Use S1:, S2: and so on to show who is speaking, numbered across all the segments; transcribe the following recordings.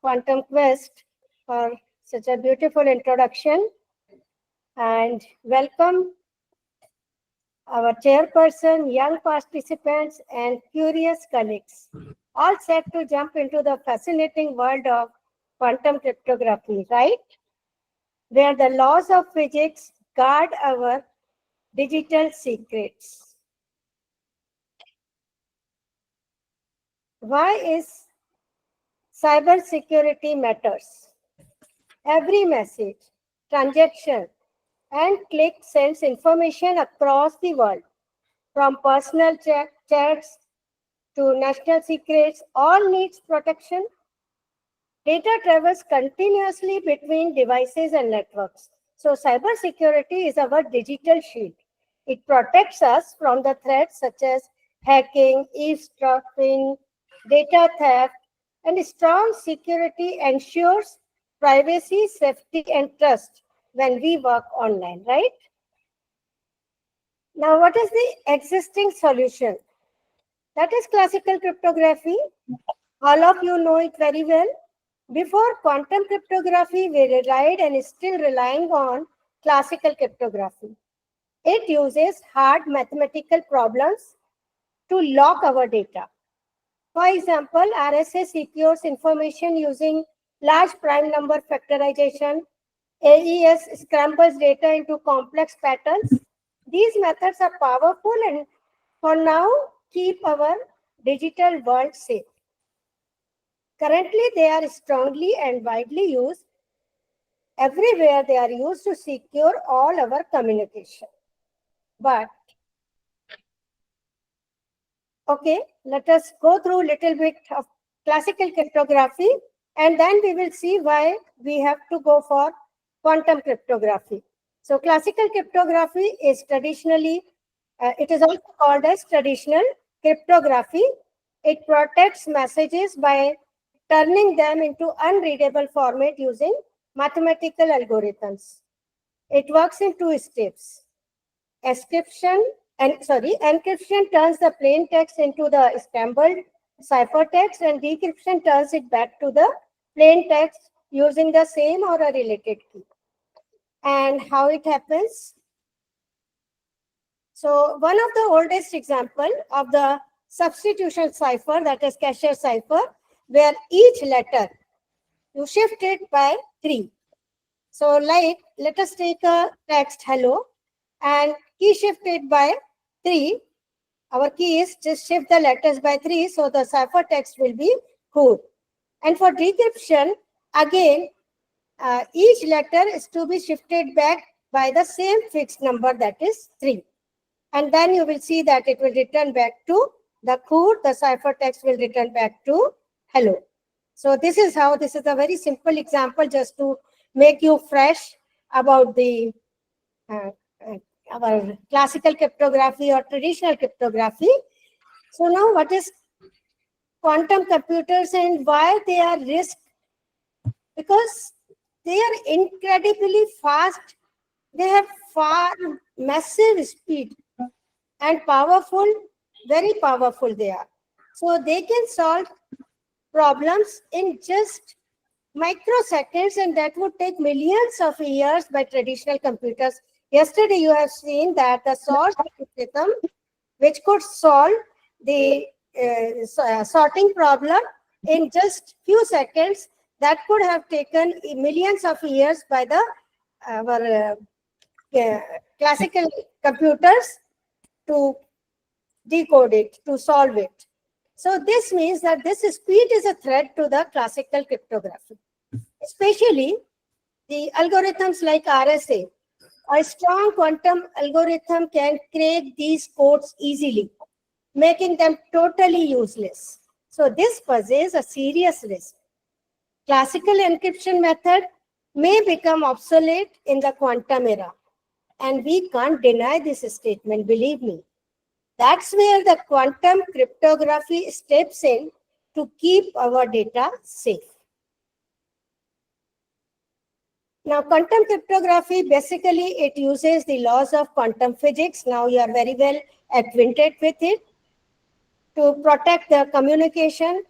S1: Quantum Quest for such a beautiful introduction, and welcome our chairperson, young participants, and curious colleagues, all set to jump into the fascinating world of quantum cryptography, right? Where the laws of physics guard our digital secrets. Why is cybersecurity matters? Every message, transaction, and click sends information across the world, from personal chats to national secrets, all needs protection. Data travels continuously between devices and networks. So cybersecurity is our digital shield. It protects us from the threats such as hacking, eavesdropping, data theft, and strong security ensures privacy, safety, and trust when we work online, right? Now, what is the existing solution? That is classical cryptography. All of you know it very well. Before quantum cryptography, we relied and is still relying on classical cryptography. It uses hard mathematical problems to lock our data. For example, RSA secures information using large prime number factorization. AES scrambles data into complex patterns. These methods are powerful and for now keep our digital world safe. Currently, they are strongly and widely used. Everywhere they are used to secure all our communication. But, okay, let us go through a little bit of classical cryptography and then we will see why we have to go for quantum cryptography. So classical cryptography is traditionally, it is also called as traditional cryptography. It protects messages by turning them into unreadable format using mathematical algorithms. It works in two steps. Encryption turns the plain text into the scrambled ciphertext, and decryption turns it back to the plain text using the same or a related key. And how it happens? So one of the oldest example of the substitution cipher, that is Cashier cipher, where each letter you shift it by 3. So like, let us take a text hello and key shift it by 3. Our key is just shift the letters by 3, so the ciphertext will be cool. And for decryption, again, each letter is to be shifted back by the same fixed number, that is 3. And then you will see that it will return back to the code, the ciphertext will return back to hello. So this is how, this is a very simple example just to make you fresh about the our classical cryptography or traditional cryptography. So now what is quantum computers and why they are risk? Because they are incredibly fast. They have far massive speed and powerful, very powerful they are. So they can solve problems in just microseconds, and that would take millions of years by traditional computers. Yesterday you have seen that the source algorithm, which could solve the sorting problem in just few seconds, that could have taken millions of years by the our classical computers to decode it, to solve it. So this means that this speed is a threat to the classical cryptography, especially the algorithms like RSA. A strong quantum algorithm can crack these codes easily, making them totally useless. So this poses a serious risk. Classical encryption method may become obsolete in the quantum era, and we can't deny this statement, believe me. That's where the quantum cryptography steps in to keep our data safe. Now, quantum cryptography, basically, it uses the laws of quantum physics. Now, you are very well acquainted with it to protect the communication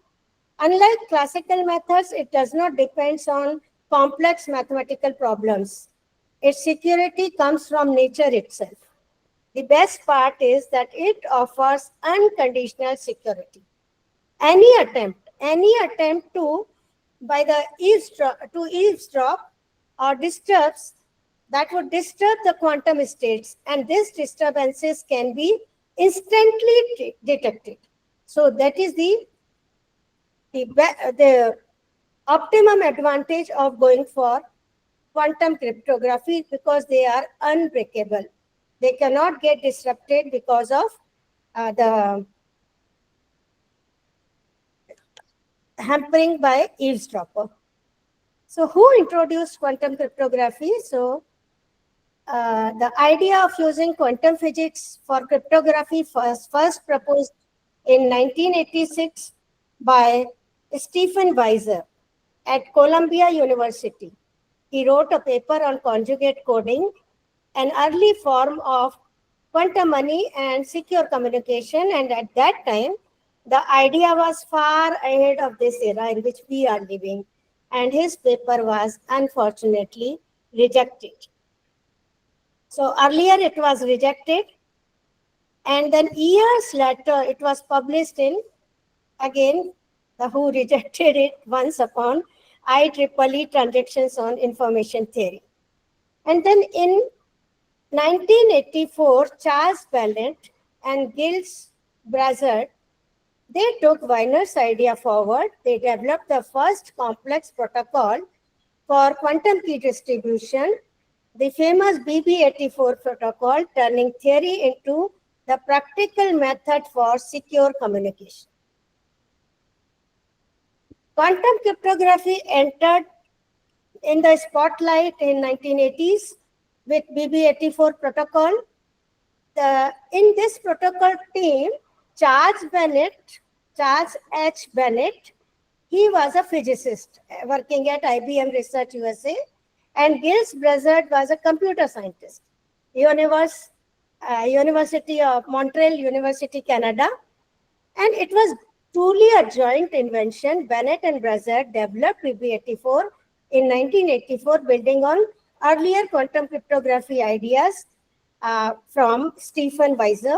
S1: Unlike classical methods, it does not depend on complex mathematical problems. Its security comes from nature itself. The best part is that it offers unconditional security. Any attempt to by the eavesdrop or disturbs that would disturb the quantum states, and these disturbances can be instantly detected. So that is the optimum advantage of going for quantum cryptography, because they are unbreakable. They cannot get disrupted because of the hampering by eavesdropper. So who introduced quantum cryptography? So the idea of using quantum physics for cryptography was first proposed in 1986 by Stephen Weiser at Columbia University. He wrote a paper on conjugate coding, an early form of quantum money and secure communication. And at that time, the idea was far ahead of this era in which we are living. And his paper was unfortunately rejected. So earlier it was rejected. And then years later, it was published in, again, the who rejected it once upon IEEE Transactions on Information Theory. And then in 1984, Charles Bennett and Gilles Brassard, they took Weiner's idea forward. They developed the first complex protocol for quantum key distribution, the famous BB84 protocol, turning theory into the practical method for secure communication. Quantum cryptography entered in the spotlight in 1980s with BB84 protocol. In this protocol team, Charles H. Bennett, he was a physicist working at IBM Research USA, and Gilles Brassard was a computer scientist, University of Montreal, University, Canada. And it was truly a joint invention. Bennett and Brassard developed BB84 in 1984, building on earlier quantum cryptography ideas from Stephen Weiser.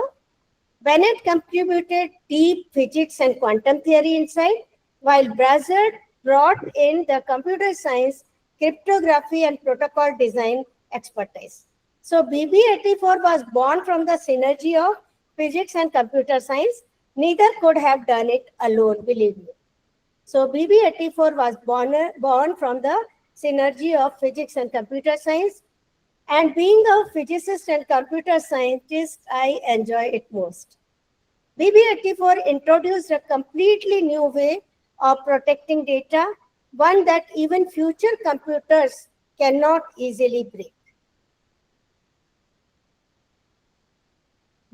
S1: Bennett contributed deep physics and quantum theory insight, while Brassard brought in the computer science, cryptography, and protocol design expertise. So BB84 was born from the synergy of physics and computer science. Neither could have done it alone, believe me. So BB84 was born from the synergy of physics and computer science. And being a physicist and computer scientist, I enjoy it most. BB84 introduced a completely new way of protecting data, one that even future computers cannot easily break.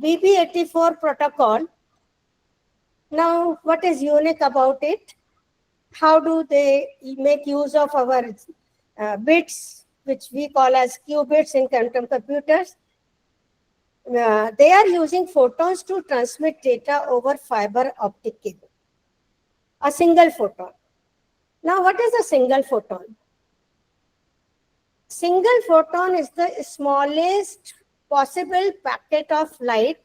S1: BB84 protocol. Now, what is unique about it? How do they make use of our bits, which we call as qubits in quantum computers? They are using photons to transmit data over fiber optic cable. A single photon. Now, what is a single photon? Single photon is the smallest possible packet of light,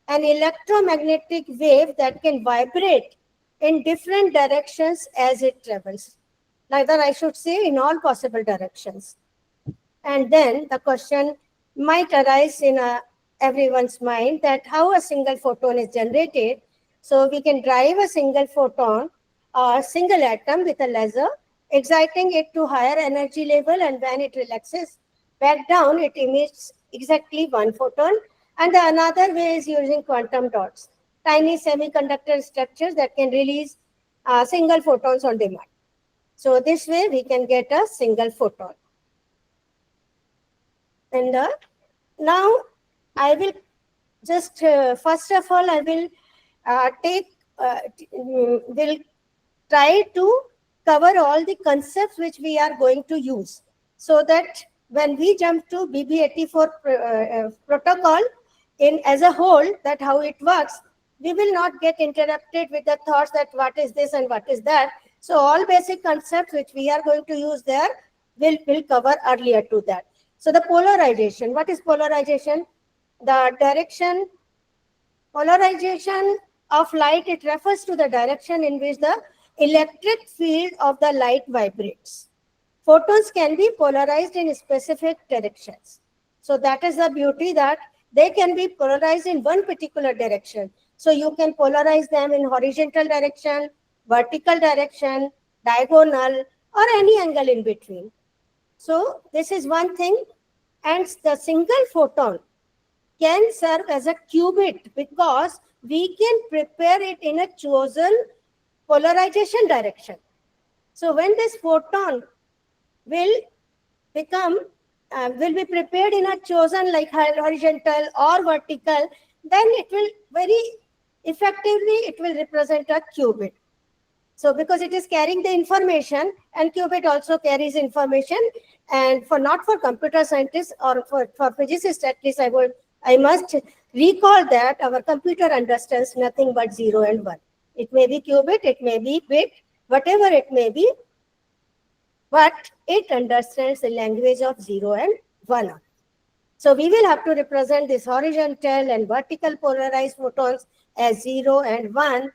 S1: an electromagnetic wave that can vibrate in different directions as it travels. Either I should say in all possible directions. And then the question might arise in everyone's mind that how a single photon is generated. So we can drive a single photon or single atom with a laser, exciting it to higher energy level, and when it relaxes back down, it emits exactly one photon. And the another way is using quantum dots, tiny semiconductor structures that can release single photons on demand. So this way we can get a single photon. And now I will just, first of all, I will will try to cover all the concepts which we are going to use, so that when we jump to BB84 protocol in as a whole, that how it works, we will not get interrupted with the thoughts that what is this and what is that. So all basic concepts which we are going to use there will cover earlier to that. So the polarization, what is polarization? The direction, polarization of light, it refers to the direction in which the electric field of the light vibrates. Photons can be polarized in specific directions. So that is the beauty, that they can be polarized in one particular direction. So you can polarize them in horizontal direction, vertical direction, diagonal, or any angle in between. So this is one thing. And the single photon can serve as a qubit because we can prepare it in a chosen polarization direction. So when this photon will become will be prepared in a chosen like horizontal or vertical, then it will very effectively it will represent a qubit. So because it is carrying the information, and qubit also carries information, and for not for computer scientists or for physicists at least, I must recall that our computer understands nothing but 0 and 1. It may be qubit, it may be bit, whatever it may be, but it understands the language of 0 and 1. So we will have to represent this horizontal and vertical polarized photons as 0 and 1,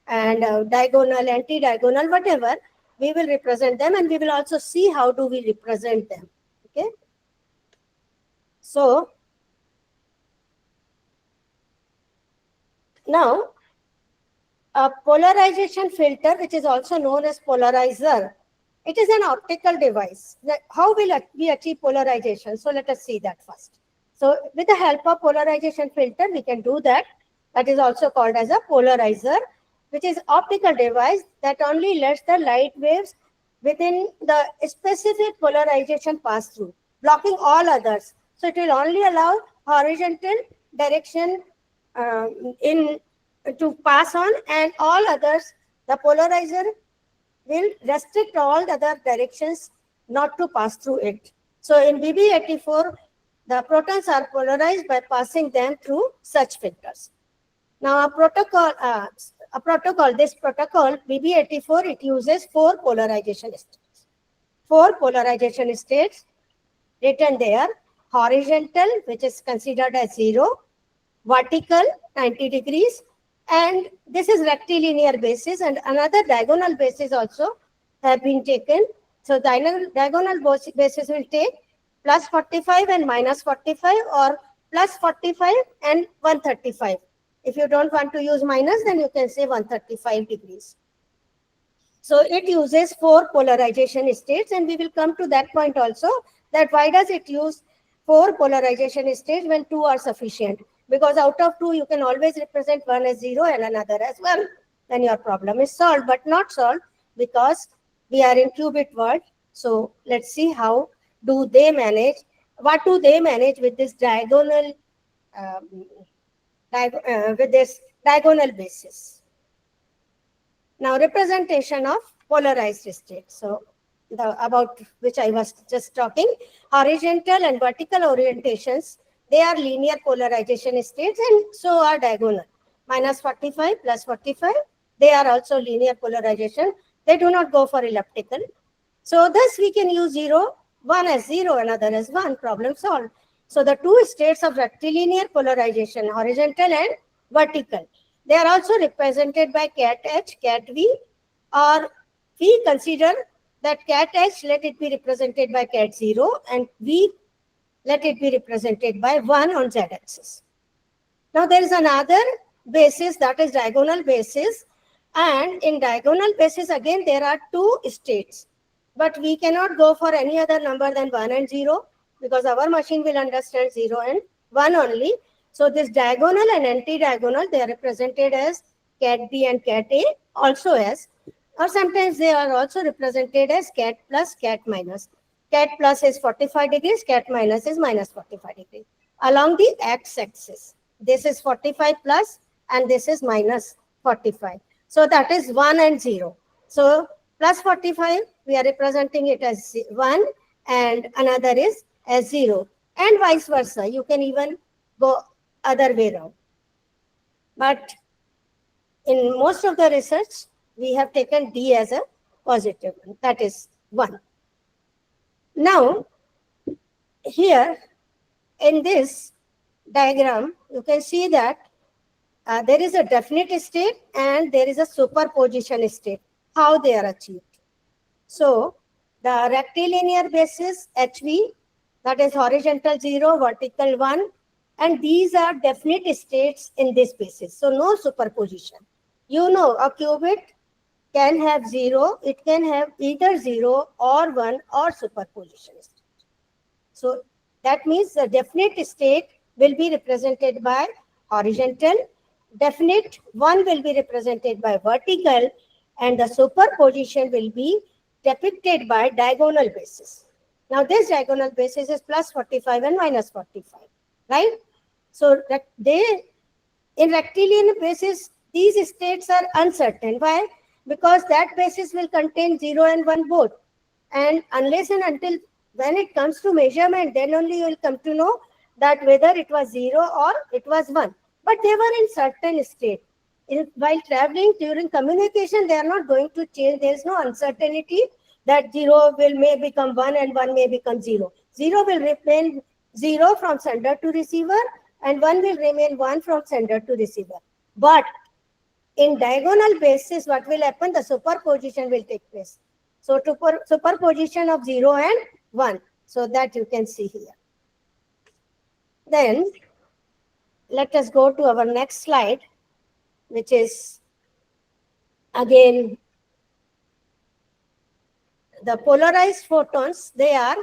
S1: and diagonal, anti-diagonal, whatever, we will represent them, and we will also see how do we represent them. Okay. So now a polarization filter, which is also known as polarizer, it is an optical device. How will we achieve polarization? So let us see that first. So with the help of polarization filter, we can do that. That is also called as a polarizer, which is optical device that only lets the light waves within the specific polarization pass through, blocking all others. So it will only allow horizontal direction to pass on, and all others, the polarizer will restrict all the other directions not to pass through it. So in BB84, the protons are polarized by passing them through such filters. Now this protocol BB84, it uses 4 polarization states. 4 polarization states written there: horizontal, which is considered as 0, vertical 90 degrees, and this is rectilinear basis, and another diagonal basis also have been taken. So diagonal basis will take plus 45 and minus 45, or plus 45 and 135. If you don't want to use minus, then you can say 135 degrees. So it uses 4 polarization states, and we will come to that point also, that why does it use 4 polarization states when 2 are sufficient? Because out of 2, you can always represent one as 0 and another as 1. Then your problem is solved, but not solved because we are in qubit world. So let's see how do they manage, what do they manage with this diagonal basis. Now representation of polarized state. So about which I was just talking, horizontal and vertical orientations, they are linear polarization states, and so are diagonal. Minus 45, plus 45, they are also linear polarization. They do not go for elliptical. So thus we can use 0, one as 0, another as 1, problem solved. So the 2 states of rectilinear polarization, horizontal and vertical, they are also represented by cat H, cat V, or we consider that cat H, let it be represented by cat 0, and V, let it be represented by 1 on z-axis. Now there is another basis, that is diagonal basis, and in diagonal basis again there are 2 states, but we cannot go for any other number than 1 and 0 because our machine will understand 0 and 1 only. So this diagonal and anti-diagonal, they are represented as cat B and cat A, also as, or sometimes they are also represented as cat plus, cat minus. Cat plus is 45 degrees, cat minus is minus 45 degrees. Along the x-axis, this is 45 plus and this is minus 45. So that is 1 and 0. So plus 45, we are representing it as 1, and another is as 0, and vice versa. You can even go other way around. But in most of the research, we have taken D as a positive one. That is 1. Now, here in this diagram, you can see that there is a definite state and there is a superposition state, how they are achieved. So, the rectilinear basis HV, that is horizontal 0, vertical 1, and these are definite states in this basis. So, no superposition. You know, a qubit can have 0, it can have either 0 or 1 or superposition state. So, that means the definite state will be represented by horizontal, definite 1 will be represented by vertical, and the superposition will be depicted by diagonal basis. Now, this diagonal basis is plus 45 and minus 45, right? So, in rectilinear basis, these states are uncertain. Why? Because that basis will contain 0 and 1 both. And unless and until when it comes to measurement, then only you will come to know that whether it was 0 or it was 1. But they were in certain state. While traveling during communication, they are not going to change. There is no uncertainty that 0 may become 1 and 1 may become 0. 0 will remain 0 from sender to receiver and 1 will remain 1 from sender to receiver. But in diagonal basis, what will happen? The superposition will take place. So, superposition of 0 and 1. So, that you can see here. Then, let us go to our next slide, which is again the polarized photons. They are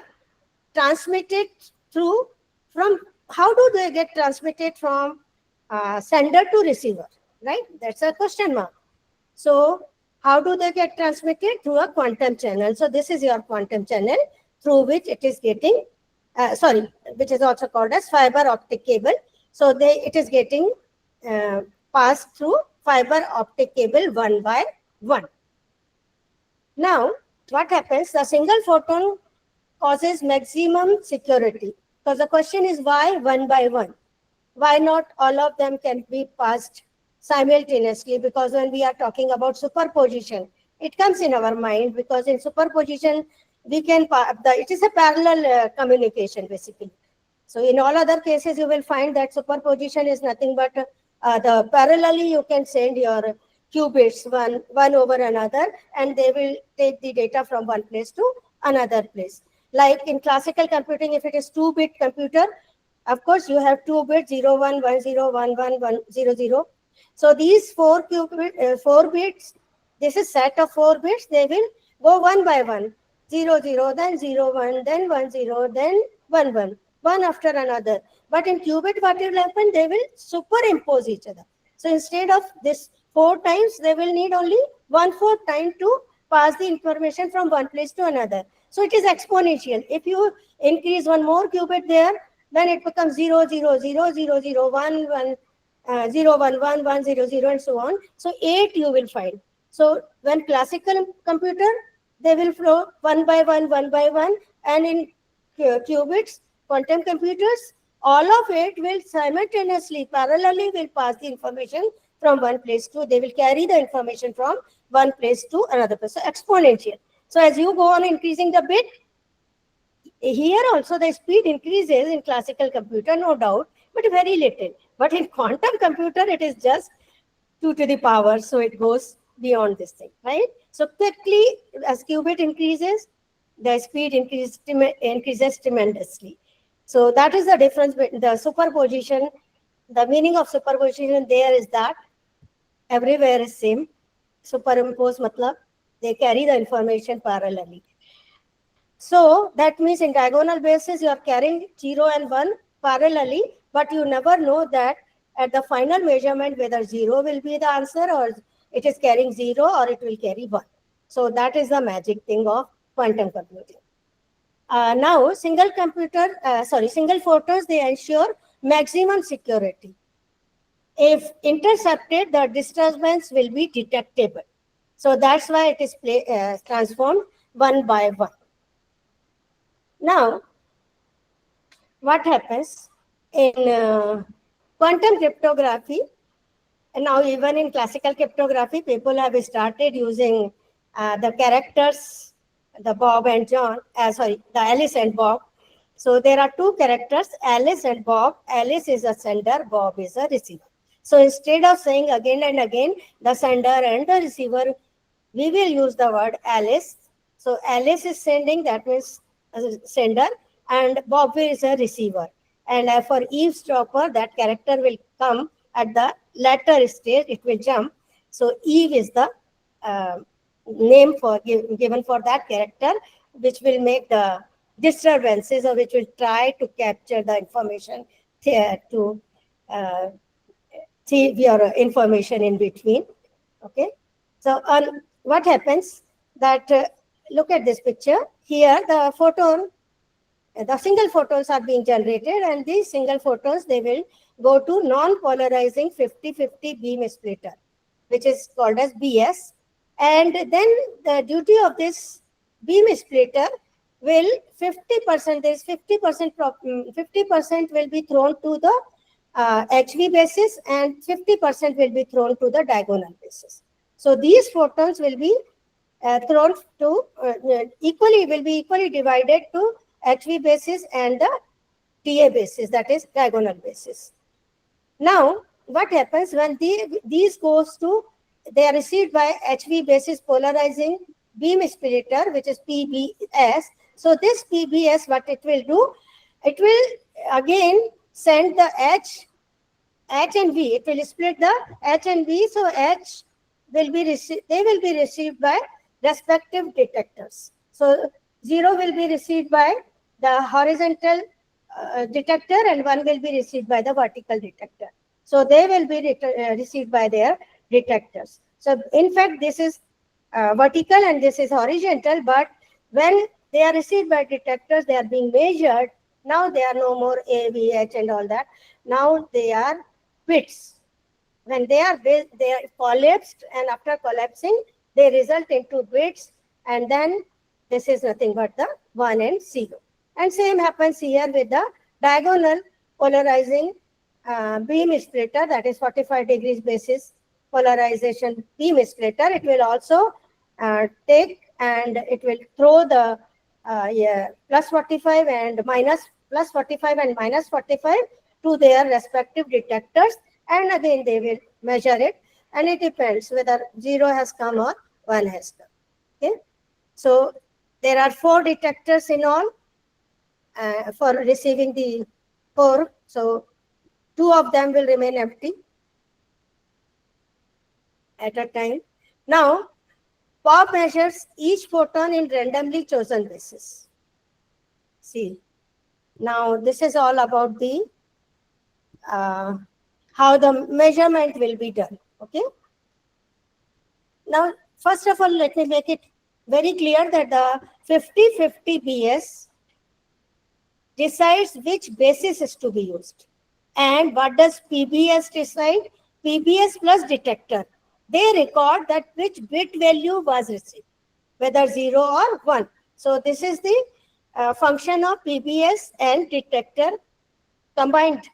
S1: transmitted from how do they get transmitted from sender to receiver, right? That's a question mark. So, how do they get transmitted? Through a quantum channel. So, this is your quantum channel through which it is getting, which is also called as fiber optic cable. So, it is getting passed through fiber optic cable 1 by 1. Now, what happens? The single photon causes maximum security. Because the question is why 1 by 1? Why not all of them can be passed simultaneously? Because when we are talking about superposition, it comes in our mind because in superposition, we can, it is a parallel communication basically. So in all other cases, you will find that superposition is nothing but the parallelly you can send your qubits one over another and they will take the data from one place to another place. Like in classical computing, if it is 2-bit computer, of course, you have 2 bits 0, 1, 1, 0, 1, 1, 1, 0, 0. So these 4 bits, this is set of 4 bits, they will go 1 by 1, 0, 0, then 0, 1, then 1, 0, then 1, 1, one after another. But in qubit, what will happen? They will superimpose each other. So instead of this 4 times, they will need only 1/4 time to pass the information from one place to another. So it is exponential. If you increase one more qubit there, then it becomes 0, 0, 0, 0, 0, 1, 1, 0, 1, 1, 1, 0, 0, and so on. So 8 you will find. So when classical computer, they will flow 1 by 1, 1 by 1, and in qubits, quantum computers, all of it will simultaneously, parallelly will pass the information from one place to, they will carry the information from one place to another place. So exponential. So as you go on increasing the bit, here also the speed increases in classical computer, no doubt, but very little. But in quantum computer, it is just 2 to the power. So it goes beyond this thing, right? So quickly, as qubit increases, the speed increases tremendously. So that is the difference between the superposition. The meaning of superposition there is that everywhere is same. Superimpose matlab, they carry the information parallelly. So that means in diagonal basis, you are carrying 0 and 1 parallelly, but you never know that at the final measurement, whether 0 will be the answer or it is carrying 0 or it will carry 1. So that is the magic thing of quantum computing. Now, single photons, they ensure maximum security. If intercepted, the disturbance will be detectable. So that's why it is transformed 1 by 1. Now, what happens in quantum cryptography? And now even in classical cryptography, people have started using the characters, the Bob and John, the Alice and Bob. So there are two characters, Alice and Bob. Alice is a sender, Bob is a receiver. So instead of saying again and again the sender and the receiver, we will use the word Alice. So Alice is sending, that means sender, and Bob is a receiver. And for eavesdropper, that character will come at the latter stage, it will jump. So Eve is the name given for that character, which will make the disturbances, or which will try to capture the information to see your information in between. Okay. So what happens that, look at this picture. Here the photon, the single photons are being generated, and these single photons, they will go to non-polarizing 50-50 beam splitter, which is called as BS. And then the duty of this beam splitter will 50%, there is 50% will be thrown to the HV basis, and 50% will be thrown to the diagonal basis. So these photons will be thrown to equally divided to HV basis and the TA basis, that is diagonal basis. Now, what happens when these goes to, they are received by HV basis polarizing beam splitter, which is PBS. So this PBS, what it will do, it will again send the H and V. It will split the H and V. So H will be received, they will be received by respective detectors. So 0 will be received by the horizontal detector, and 1 will be received by the vertical detector. So they will be received by their detectors. So in fact, this is vertical and this is horizontal, but when they are received by detectors, they are being measured. Now they are no more A, V, H and all that. Now they are bits. When they are collapsed, and after collapsing, they result into bits, and then this is nothing but the 1 and 0. And same happens here with the diagonal polarizing beam splitter, that is 45 degrees basis polarization beam splitter. It will also take, and it will throw the plus 45 and minus 45 to their respective detectors, and again they will measure it, and it depends whether 0 has come or 1 has come. Okay, so there are 4 detectors in all for receiving the 4. So 2 of them will remain empty at a time. Now Bob measures each photon in randomly chosen basis. See, now this is all about the how the measurement will be done. Okay. Now, first of all, let me make it very clear that the 50-50 BS decides which basis is to be used. And what does PBS decide? PBS plus detector. They record that which bit value was received, whether 0 or 1. So this is the function of PBS and detector combined.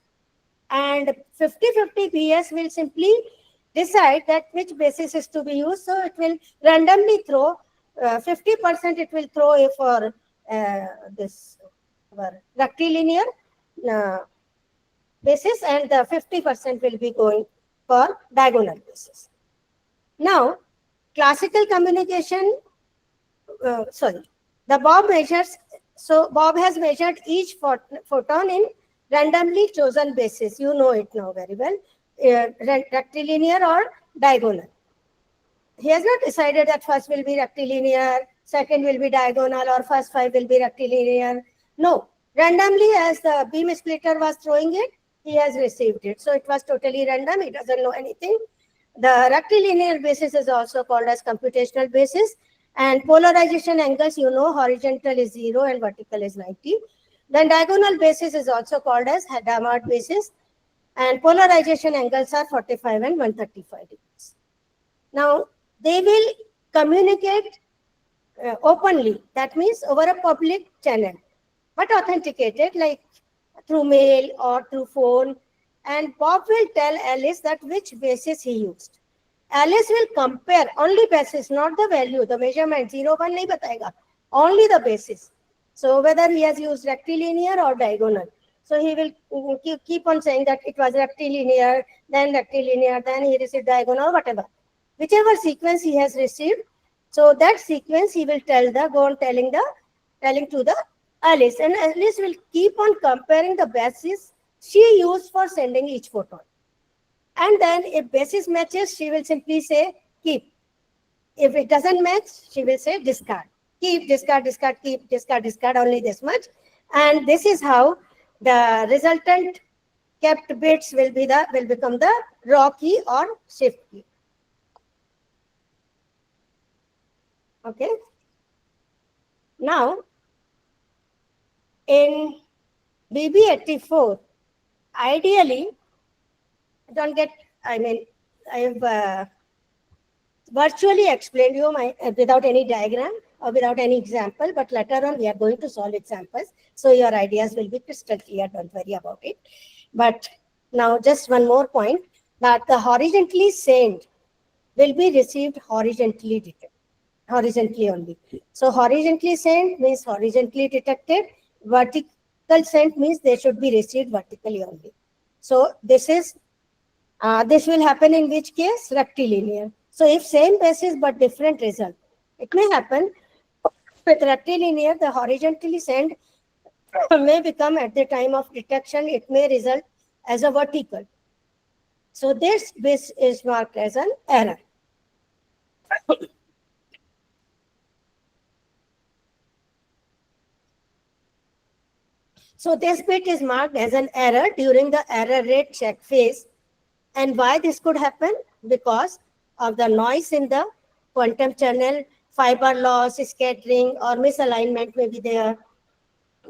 S1: And 50-50 BS will simply decide that which basis is to be used. So it will randomly throw 50%, it will throw for this rectilinear basis, and the 50% will be going for diagonal basis. Now, classical communication, the Bob measures, so Bob has measured each photon in randomly chosen basis. You know it now very well, rectilinear or diagonal. He has not decided that first will be rectilinear, second will be diagonal, or first 5 will be rectilinear. No, randomly as the beam splitter was throwing it, he has received it. So it was totally random, he doesn't know anything. The rectilinear basis is also called as computational basis, and polarization angles, you know, horizontal is 0 and vertical is 90. Then diagonal basis is also called as Hadamard basis, and polarization angles are 45 and 135 degrees. Now, they will communicate openly, that means over a public channel, but authenticated like through mail or through phone, and Bob will tell Alice that which basis he used. Alice will compare only basis, not the value, the measurement. 0, 1 nahi batayega, only the basis. So whether he has used rectilinear or diagonal. So he will keep on saying that it was rectilinear, then he received diagonal, whatever. Whichever sequence he has received, so that sequence he will telling to the Alice, and Alice will keep on comparing the basis she used for sending each photon. And then if basis matches, she will simply say keep. If it doesn't match, she will say discard. Keep, discard, discard, keep, discard, discard, only this much. And this is how the resultant kept bits will become the raw key or shift key. Okay. Now, in BB84, ideally, I've virtually explained you without any diagram or without any example, but later on we are going to solve examples. So your ideas will be crystal clear, don't worry about it. But now just one more point, that the horizontally sent will be received horizontally only. So horizontally sent means horizontally detected, vertical sent means they should be received vertically only. So this will happen in which case? Rectilinear. So if same basis but different result, it may happen with rectilinear, the horizontally sent may become at the time of detection, it may result as a vertical. So this is marked as an error. So this bit is marked as an error during the error rate check phase. And why this could happen? Because of the noise in the quantum channel, fiber loss, scattering, or misalignment may be there.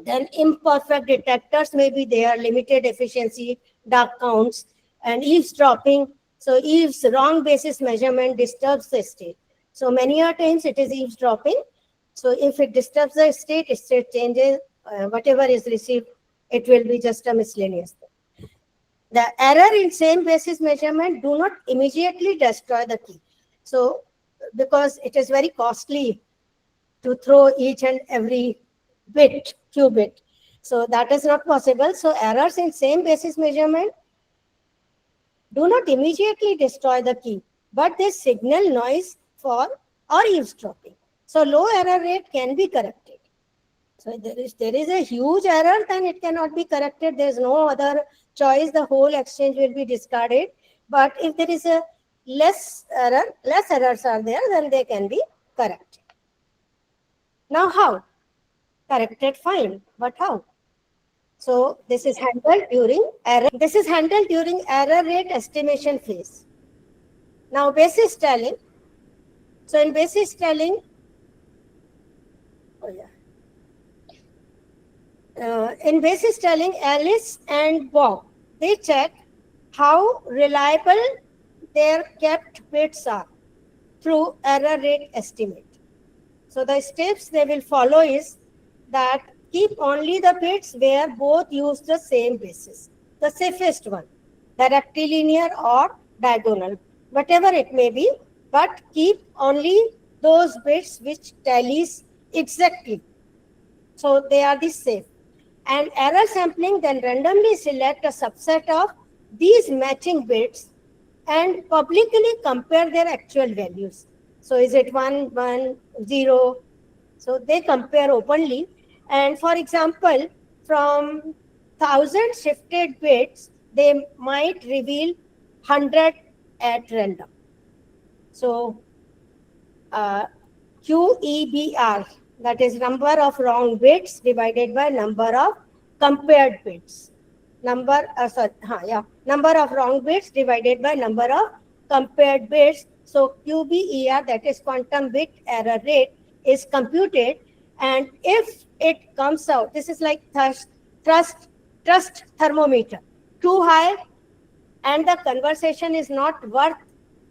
S1: Then imperfect detectors may be there, limited efficiency, dark counts, and eavesdropping. So eaves wrong basis measurement disturbs the state. So many a times it is eavesdropping. So if it disturbs the state changes, whatever is received, it will be just a miscellaneous thing. The error in same basis measurement do not immediately destroy the key. So because it is very costly to throw each and every qubit. So that is not possible. So errors in same basis measurement do not immediately destroy the key, but they signal noise for or eavesdropping. So low error rate can be corrected. So there is a huge error, then it cannot be corrected. There is no other choice. The whole exchange will be discarded. But if there is a less errors are there, then they can be corrected. Now how? Corrected, fine, but how? So this is handled during error. This is handled during error rate estimation phase. Now basis telling. So in basis telling, in basis telling, Alice and Bob, they check how reliable their kept bits are through error rate estimate. So the steps they will follow is that keep only the bits where both use the same basis, the safest one, the rectilinear or diagonal, whatever it may be, but keep only those bits which tallies exactly. So they are the safe. And error sampling, then randomly select a subset of these matching bits and publicly compare their actual values. So is it 1, 1, 0? So they compare openly. And for example, from 1,000 shifted bits, they might reveal 100 at random. So QEBR, that is number of wrong bits divided by number of compared bits. Number of wrong bits divided by number of compared bits. So QBER, that is quantum bit error rate, is computed, and if it comes out, this is like trust thermometer, too high and the conversation is not worth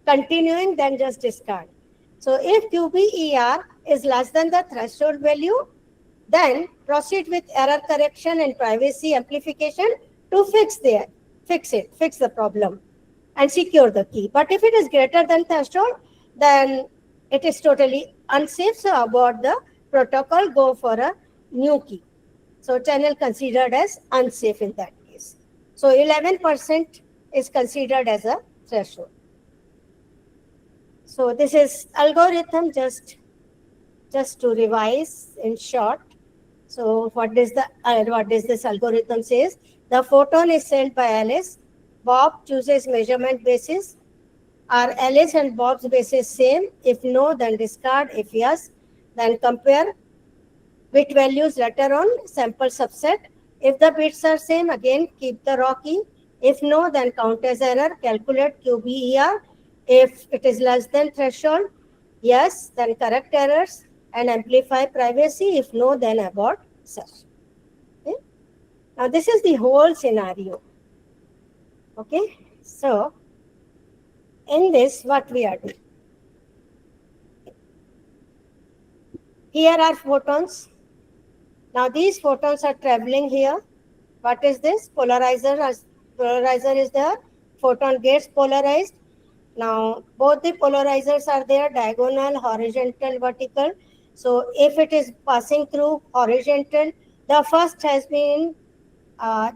S1: continuing, then just discard. So if QBER is less than the threshold value, then proceed with error correction and privacy amplification to fix the fix the problem and secure the key. But if it is greater than threshold, then it is totally unsafe. So abort the protocol, go for a new key. So channel considered as unsafe in that case. So 11% is considered as a threshold. So this is algorithm, just to revise in short. So what does this algorithm says? The photon is sent by Alice. Bob chooses measurement basis. Are Alice and Bob's basis same? If no, then discard. If yes, then compare bit values later on, sample subset. If the bits are same, again keep the raw key. If no, then count as error, calculate QBER. If it is less than threshold, yes, then correct errors and amplify privacy. If no, then abort search. Okay? Now this is the whole scenario. Okay, so in this, what we are doing? Here are photons. Now these photons are traveling here. What is this? Polarizer. Polarizer is there. Photon gets polarized. Now both the polarizers are there, diagonal, horizontal, vertical. So if it is passing through horizontal, the first has been,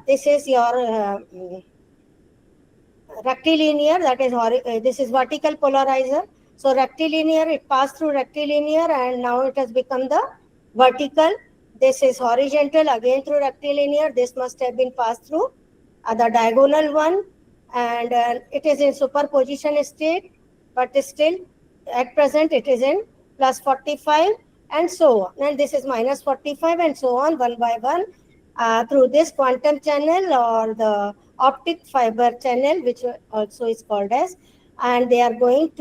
S1: this is your rectilinear, that is this is vertical polarizer. So rectilinear, it passed through rectilinear and now it has become the vertical. This is horizontal, again through rectilinear. This must have been passed through the diagonal one, and it is in superposition state, but still at present it is in plus 45 and so on. And this is minus 45 and so on, one by one, through this quantum channel or the optic fiber channel, which also is called as, and they are going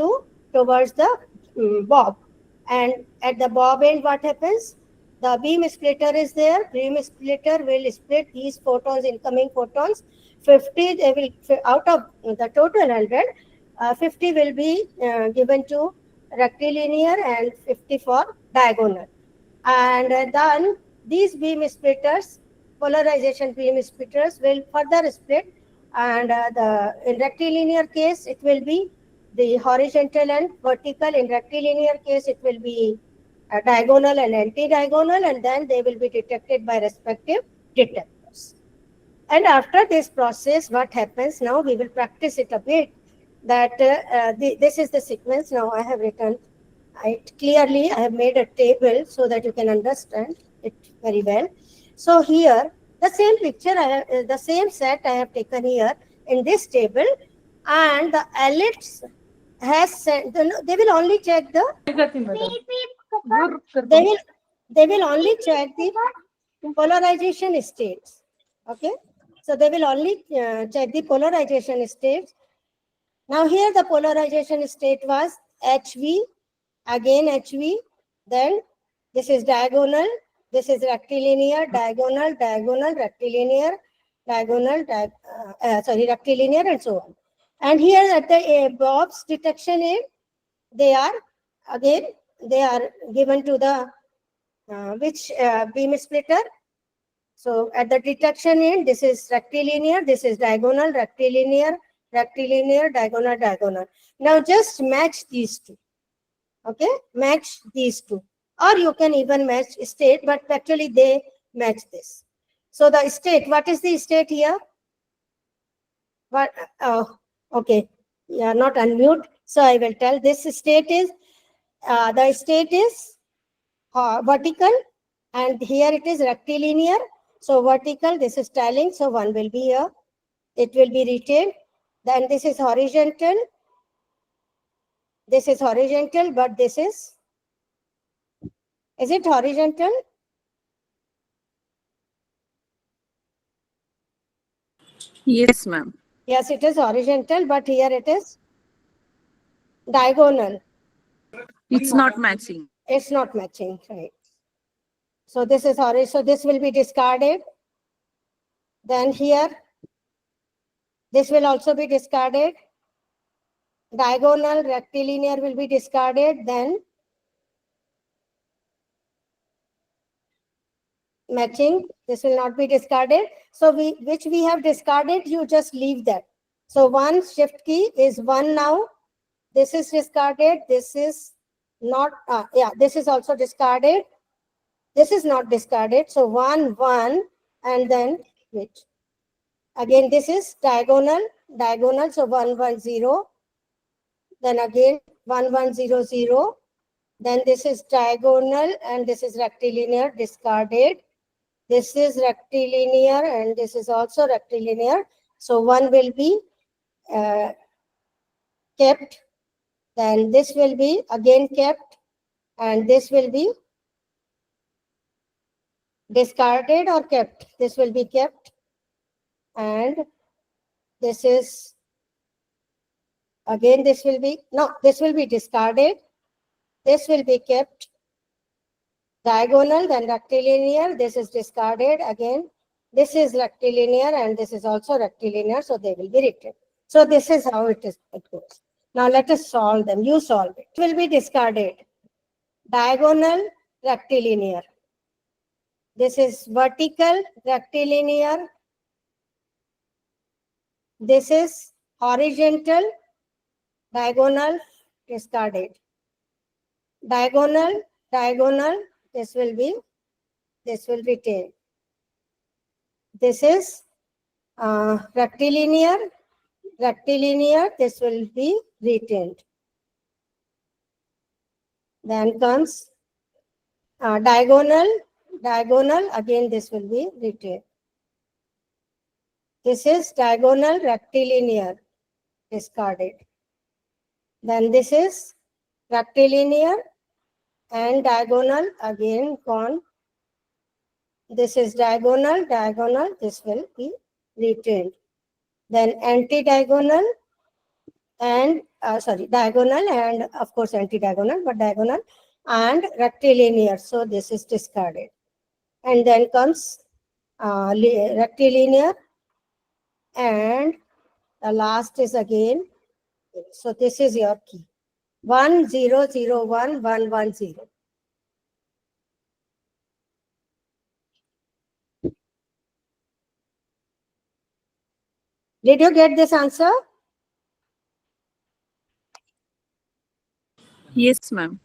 S1: towards the bob. And at the bob end, what happens? The beam splitter is there. Beam splitter will split these photons, incoming photons. 50, they will, out of the total 100, 50 will be given to rectilinear and 50 for diagonal. And then these beam splitters, polarization beam splitters, will further split. And in rectilinear case, it will be the horizontal and vertical. In rectilinear case, it will be diagonal and anti-diagonal, and then they will be detected by respective detectors. And after this process, what happens now? We will practice it a bit. That this is the sequence. Now I have written it clearly. I have made a table so that you can understand it very well. So here, the same picture, the same set I have taken here in this table, and the elites has sent. They will only check the. They will only check the polarization states. Okay, so they will only check the polarization states. Now here the polarization state was HV, again HV, then this is diagonal, this is rectilinear, diagonal, diagonal, rectilinear, diagonal, rectilinear, and so on. And here at the Bob's detection end, they are given to the which beam splitter. So at the detection end, this is rectilinear, this is diagonal, rectilinear, rectilinear, diagonal, diagonal. Now just match these two. Okay, match these two. Or you can even match state, but actually they match this. So the state, what is the state here? What? Oh, okay. Yeah, not unmute. So I will tell this state is, the state is vertical, and here it is rectilinear. So vertical, this is tiling, so one will be here. It will be retained. Then this is horizontal. This is horizontal, but this is it horizontal?
S2: Yes, ma'am.
S1: Yes, it is horizontal, but here it is diagonal.
S2: It's not matching.
S1: It's not matching, right? So this is horizontal, so this will be discarded. Then here, this will also be discarded. Diagonal, rectilinear will be discarded. Then matching. This will not be discarded. So which we have discarded, you just leave that. So 1 shift key is 1 now. This is discarded. This is not, this is also discarded. This is not discarded. So 1, 1, and then which? Again, this is diagonal, so 1, 1, 0. Then again, 1, 1, 0, 0. Then this is diagonal, and this is rectilinear, discarded. This is rectilinear, and this is also rectilinear. So 1 will be kept. Then this will be again kept, and this will be discarded or kept. This will be kept, and this is again, this will be, no, this will be discarded. This will be kept. Diagonal, then rectilinear. This is discarded again. This is rectilinear, and this is also rectilinear, so they will be written. So this is how it goes. Now let us solve them. You solve it. It will be discarded. Diagonal, rectilinear. This is vertical, rectilinear. This is horizontal, diagonal, discarded. Diagonal, diagonal, this will retain. This is rectilinear, rectilinear, this will be retained. Then comes diagonal, diagonal, again this will be retained. This is diagonal, rectilinear, discarded. Then this is rectilinear and diagonal, again gone. This is diagonal, diagonal, this will be retained. Then anti-diagonal and, diagonal and of course anti-diagonal, but diagonal and rectilinear. So this is discarded. And then comes rectilinear, and the last is again, so this is your key. 1 0 0 1 1 1 0. Did you get this answer?
S2: Yes, ma'am.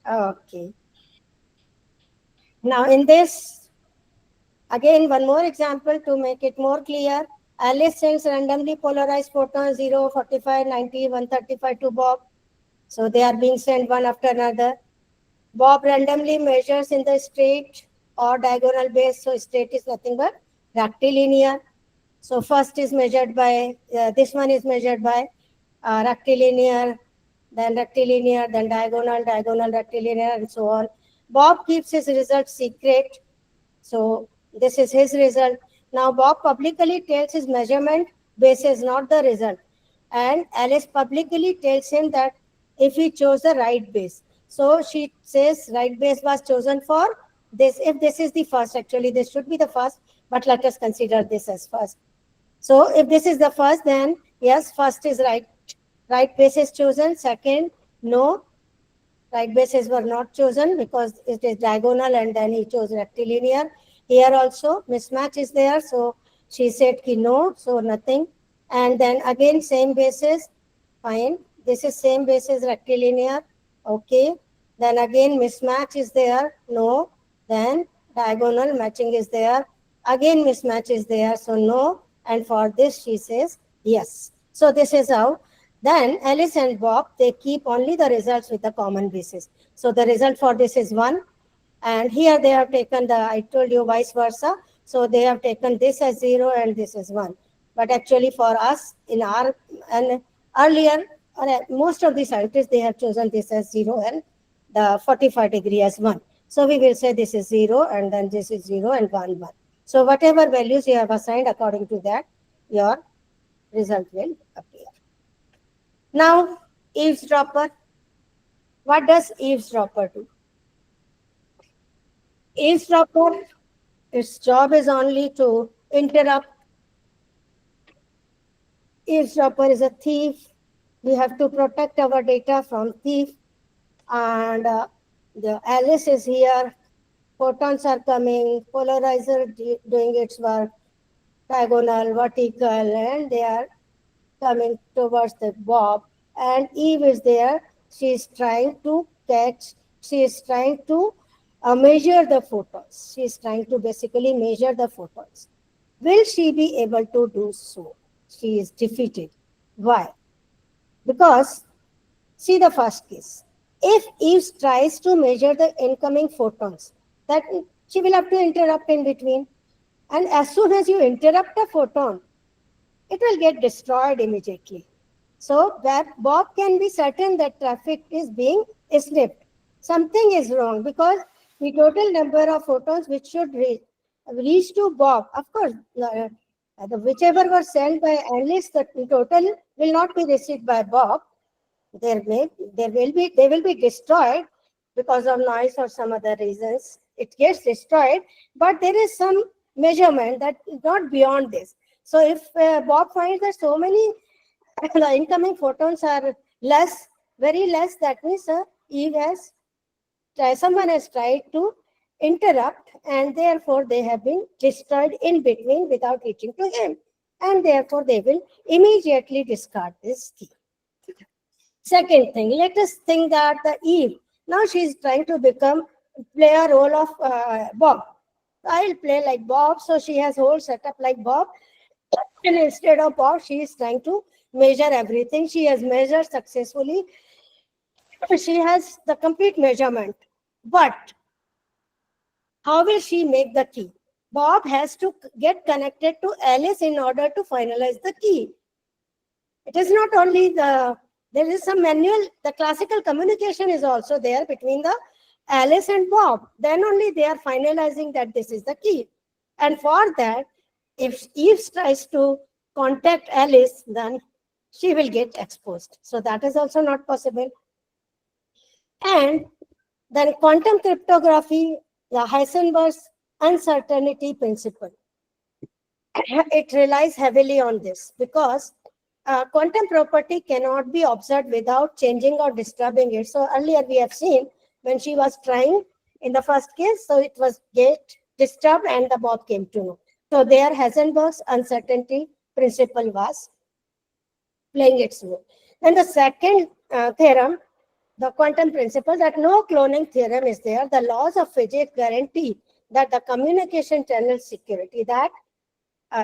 S1: Okay. Now in this, again one more example to make it more clear. Alice sends randomly polarized photons 0, 45, 90, 135 to Bob. So they are being sent one after another. Bob randomly measures in the straight or diagonal base. So straight is nothing but rectilinear. So first is measured by, this one is measured by rectilinear, then rectilinear, then diagonal, diagonal, rectilinear, and so on. Bob keeps his result secret. So this is his result. Now Bob publicly tells his measurement base is not the result. And Alice publicly tells him that if he chose the right base. So she says right base was chosen for this. If this is the first, actually this should be the first, but let us consider this as first. So if this is the first, then yes, first is right. Right base is chosen. Second, no. Right bases were not chosen because it is diagonal, and then he chose rectilinear. Here also mismatch is there. So she said ki no, so nothing. And then again same basis, fine. This is same basis, rectilinear, okay. Then again mismatch is there, no. Then diagonal matching is there. Again mismatch is there, so no. And for this she says yes. So this is how. Then Alice and Bob, they keep only the results with the common basis. So the result for this is 1. And here they have taken I told you vice versa. So they have taken this as 0 and this is 1. But actually for us, in our, and earlier, most of the scientists, they have chosen this as 0 and the 45 degree as 1. So we will say this is 0 and then this is 0 and 1, 1. So whatever values you have assigned, according to that, your result will appear. Now, eavesdropper. What does eavesdropper do? Eavesdropper, its job is only to interrupt. Eavesdropper is a thief. We have to protect our data from thief. And the Alice is here photons are coming, polarizer doing its work, diagonal, vertical, and they are coming towards the Bob. And Eve is there. She is trying to catch, she is trying to measure the photons. She is trying to basically measure the photons. Will she be able to do so? She is defeated. Why? Because, see the first case. If Eve tries to measure the incoming photons, that she will have to interrupt in between. And as soon as you interrupt a photon, it will get destroyed immediately. So that Bob can be certain that traffic is being snipped. Something is wrong because the total number of photons which should reach to Bob, of course, whichever were sent by Alice, the total will not be received by Bob. They will be destroyed because of noise or some other reasons. It gets destroyed, but there is some measurement that is not beyond this. So if Bob finds that so many the incoming photons are less, very less, that means Eve has someone has tried to interrupt, and therefore they have been destroyed in between without reaching to him, and therefore they will immediately discard this key. Second thing, let us think that the Eve, now she is trying to play a role of Bob. I'll play like Bob, so she has whole setup like Bob, and instead of Bob, she is trying to measure everything. She has measured successfully. She has the complete measurement. But how will she make the key? Bob has to get connected to Alice in order to finalize the key. It is not only there is some manual, the classical communication is also there between the Alice and Bob. Then only they are finalizing that this is the key. And for that, if Eve tries to contact Alice, then she will get exposed. So that is also not possible. And then quantum cryptography, the Heisenberg's uncertainty principle. It relies heavily on this because quantum property cannot be observed without changing or disturbing it. So earlier we have seen when she was trying in the first case, so it was get disturbed and the Bob came to know. So there Heisenberg's uncertainty principle was playing its role. Then the second theorem, the quantum principle, that no cloning theorem is there. The laws of physics guarantee that the communication channel security, that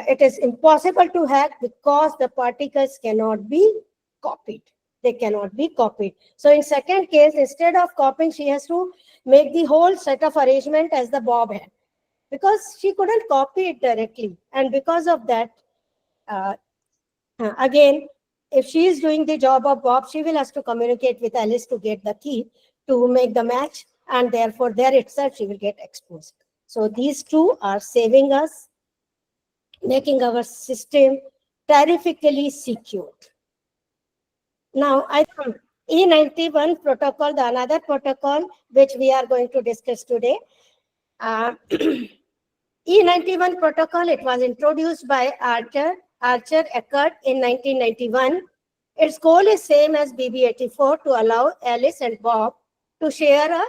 S1: it is impossible to hack because the particles cannot be copied. They cannot be copied. So in second case, instead of copying, she has to make the whole set of arrangement as the Bob had, because she couldn't copy it directly. And because of that, again, if she is doing the job of Bob, she will have to communicate with Alice to get the key to make the match, and therefore there itself she will get exposed. So these two are saving us, making our system terrifically secure. Now, I think E91 protocol, the another protocol which we are going to discuss today. E91 protocol, it was introduced by Archer Ekert in 1991. Its goal is same as BB84, to allow Alice and Bob to share a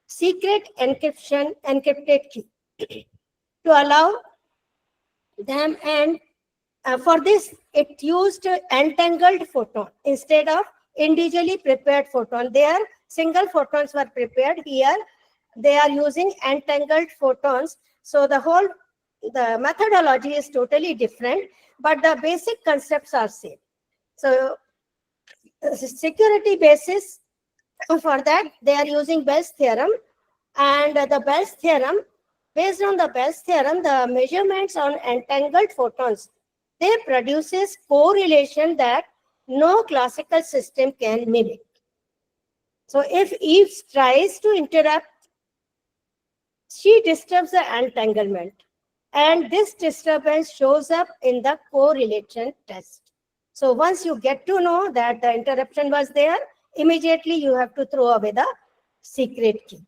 S1: secret encrypted key to allow them, and for this it used entangled photon instead of individually prepared photon. There single photons were prepared. Here they are using entangled photons. So the methodology is totally different, but the basic concepts are same. So security basis for that, they are using Bell's theorem, and the Bell's theorem, based on the Bell's theorem, the measurements on entangled photons, they produces correlation that no classical system can mimic. So if Eve tries to interrupt, she disturbs the entanglement, and this disturbance shows up in the correlation test. So once you get to know that the interruption was there, immediately you have to throw away the secret key.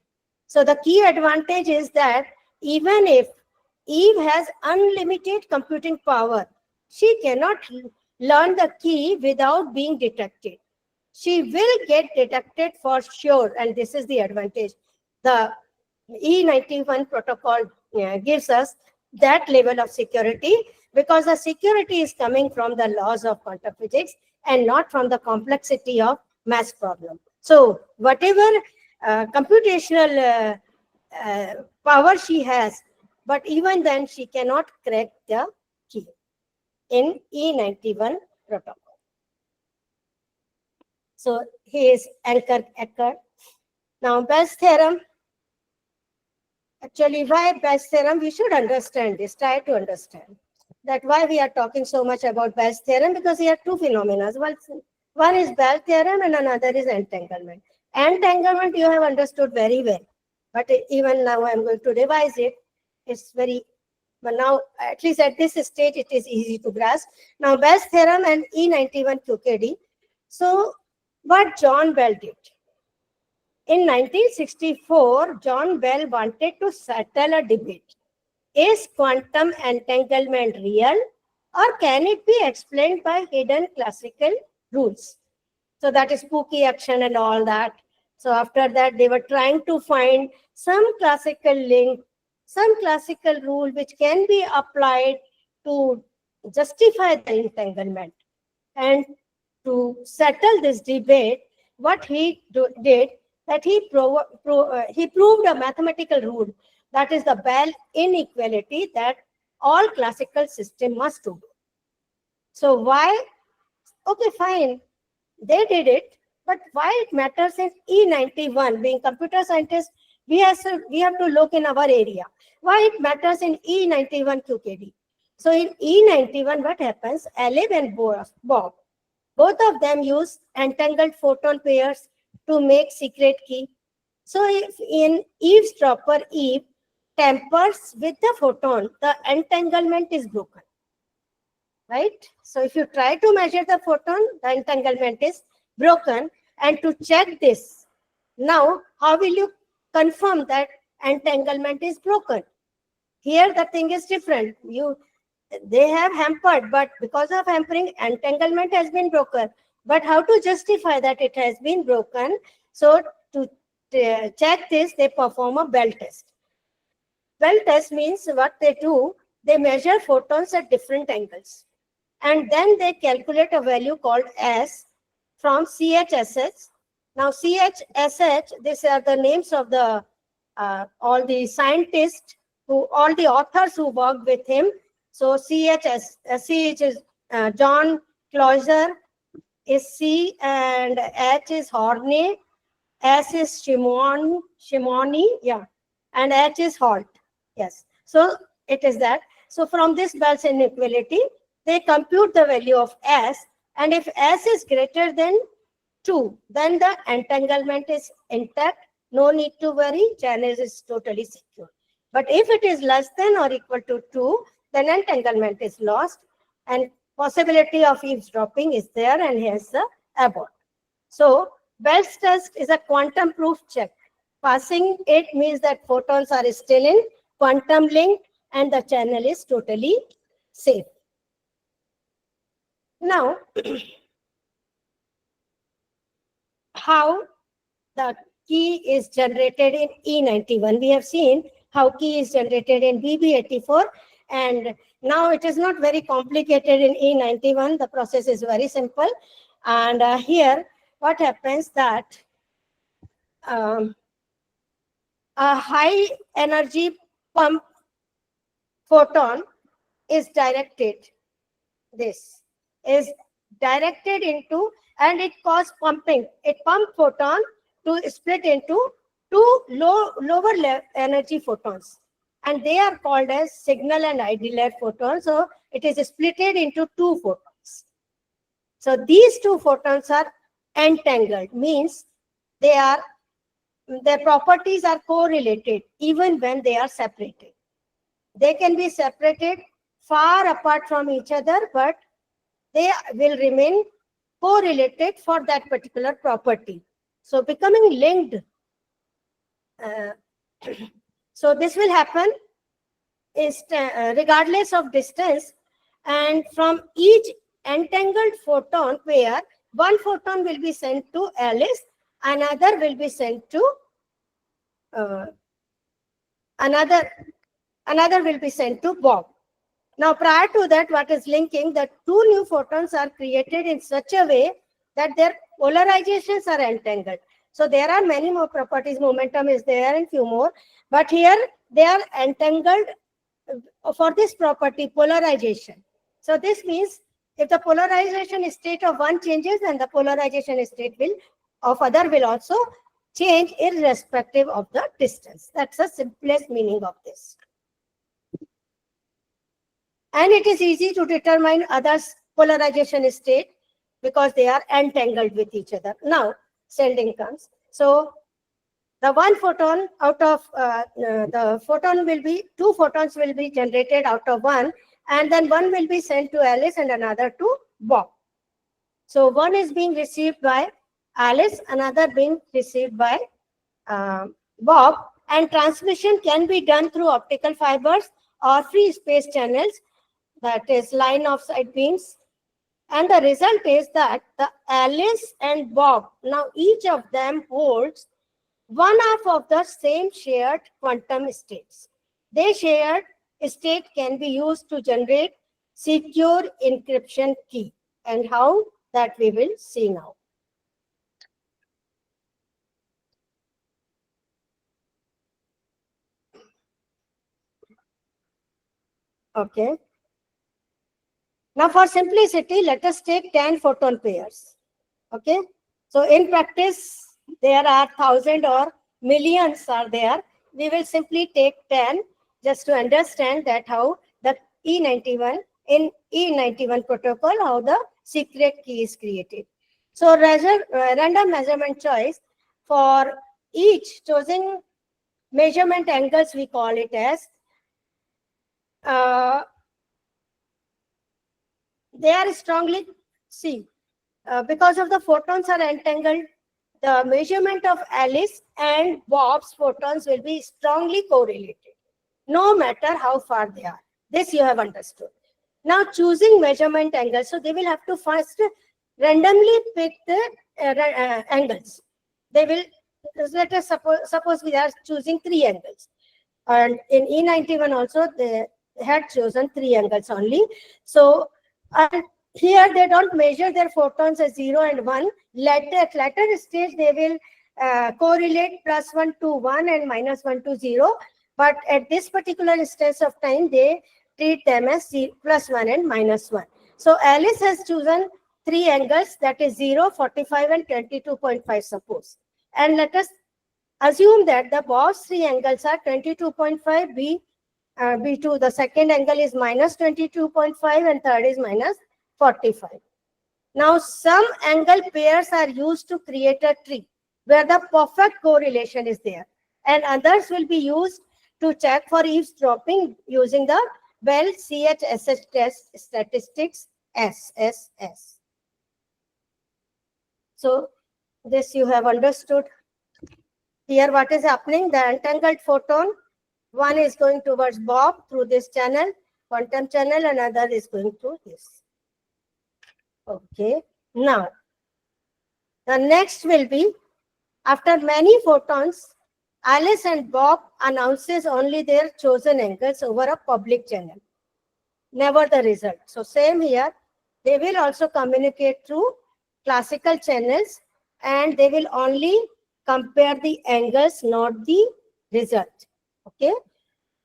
S1: So the key advantage is that even if Eve has unlimited computing power, she cannot learn the key without being detected. She will get detected for sure, and this is the advantage. The E91 protocol gives us that level of security, because the security is coming from the laws of quantum physics and not from the complexity of math problem. So whatever computational power she has, but even then she cannot crack the key in E91 protocol. So he is Ekert. Now Bell's theorem. Actually, why Bell's theorem? We should understand this, try to understand that why we are talking so much about Bell's theorem, because here are two phenomena. One is Bell's theorem and another is entanglement. Entanglement you have understood very well, but even now I am going to revise it. It's very, but now at least at this stage it is easy to grasp. Now Bell's theorem and E91 QKD. So what John Bell did. In 1964, John Bell wanted to settle a debate. Is quantum entanglement real, or can it be explained by hidden classical rules? So that is spooky action and all that. So after that, they were trying to find some classical link, some classical rule which can be applied to justify the entanglement. And to settle this debate, what he did, that he proved a mathematical rule, that is the Bell inequality, that all classical system must do. So why? Okay, fine, they did it, but why it matters in E91? Being computer scientists, we have to look in our area. Why it matters in E91 QKD? So in E91, what happens? Aleb and Bob, both of them use entangled photon pairs to make secret key. So if in eavesdropper Eve tampers with the photon, the entanglement is broken. Right? So if you try to measure the photon, the entanglement is broken. And to check this, now how will you confirm that entanglement is broken? Here the thing is different. They have hampered, but because of hampering, entanglement has been broken. But how to justify that it has been broken? So to check this, they perform a Bell test. Bell test means what they do, they measure photons at different angles. And then they calculate a value called S from CHSH. Now CHSH, these are the names of the all the scientists, all the authors who worked with him. So CH is John Clauser, is C, and H is Horney, S is Shimoni, yeah, and H is Holt. Yes, so it is that. So from this Bell's inequality, they compute the value of S, and if S is greater than 2, then the entanglement is intact. No need to worry, channel is totally secure. But if it is less than or equal to 2, then entanglement is lost, and possibility of eavesdropping is there, and here's the abort. So Bell's test is a quantum proof check. Passing it means that photons are still in quantum link and the channel is totally safe. Now, how the key is generated in E91. We have seen how key is generated in BB84, and now it is not very complicated in E91. The process is very simple. And here, what happens that a high energy pump photon is directed. This is directed into, and it causes pumping. It pumps photon to split into two lower energy photons, and they are called as signal and ideal photons. So it is splitted into two photons. So these two photons are entangled, means their properties are correlated even when they are separated. They can be separated far apart from each other, but they will remain correlated for that particular property. So becoming linked. So this will happen is regardless of distance, and from each entangled photon pair, one photon will be sent to Alice, another will be sent to another will be sent to Bob. Now, prior to that, what is linking? The two new photons are created in such a way that their polarizations are entangled. So there are many more properties. Momentum is there and few more. But here they are entangled for this property, polarization. So this means if the polarization state of one changes, then the polarization state of other will also change irrespective of the distance. That's the simplest meaning of this. And it is easy to determine others' polarization state because they are entangled with each other. Now, sending comes. So the one photon out of the photon will be, two photons will be generated out of one, and then one will be sent to Alice and another to Bob. So one is being received by Alice, another being received by Bob, and transmission can be done through optical fibers or free space channels, that is line of sight beams. And the result is that the Alice and Bob, now each of them holds one half of the same shared quantum states. Their shared state can be used to generate secure encryption key, and how that we will see now. Okay. Now for simplicity, let us take 10 photon pairs. Okay. So in practice, there are thousands or millions are there. We will simply take 10 just to understand that how the E91, in E91 protocol, how the secret key is created. So random measurement choice for each chosen measurement angles, we call it as they are strongly, because of the photons are entangled, the measurement of Alice and Bob's photons will be strongly correlated, no matter how far they are. This you have understood. Now choosing measurement angles, so they will have to first randomly pick the angles. They will, let us suppose we are choosing 3 angles. And in E91 also, they had chosen 3 angles only. So, and here they don't measure their photons as 0 and 1. At later stage, they will correlate +1 to 1 and -1 to 0. But at this particular instance of time, they treat them as +1 and -1. So Alice has chosen 3 angles, that is 0, 45 and 22.5 suppose. And let us assume that the Bob's 3 angles are 22.5, B2, the second angle is -22.5 and third is -45. Now some angle pairs are used to create a tree where the perfect correlation is there, and others will be used to check for eavesdropping using the Bell CHSH test statistics, SSS. So this you have understood. Here what is happening? The entangled photon, one is going towards Bob through this channel, quantum channel, another is going through this. Okay. Now, the next will be, after many photons, Alice and Bob announces only their chosen angles over a public channel, never the result. So same here, they will also communicate through classical channels, and they will only compare the angles, not the result. Okay.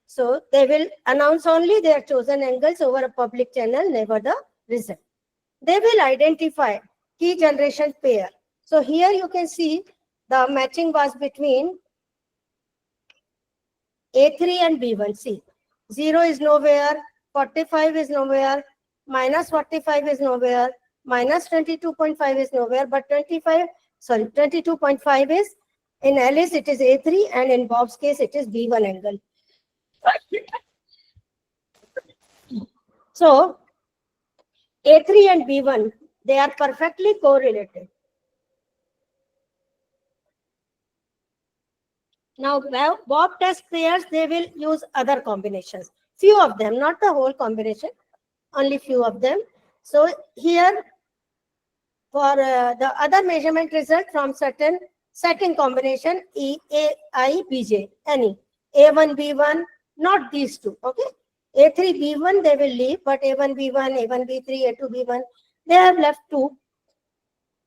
S1: So they will announce only their chosen angles over a public channel, never the result. They will identify key generation pair. So here you can see the matching was between A3 and B1. See, 0 is nowhere, 45 is nowhere, -45 is nowhere, -22.5 is nowhere, but 22.5 is, in Alice it is A3, and in Bob's case it is B1 angle. So A3 and B1, they are perfectly correlated. Now, Bob test pairs, they will use other combinations. Few of them, not the whole combination, only few of them. So here, for the other measurement result from certain second combination, EAI, BJ, any. A1, B1, not these two, okay? A3, B1, they will leave, but A1, B1, A1, B3, A2, B1, they have left two.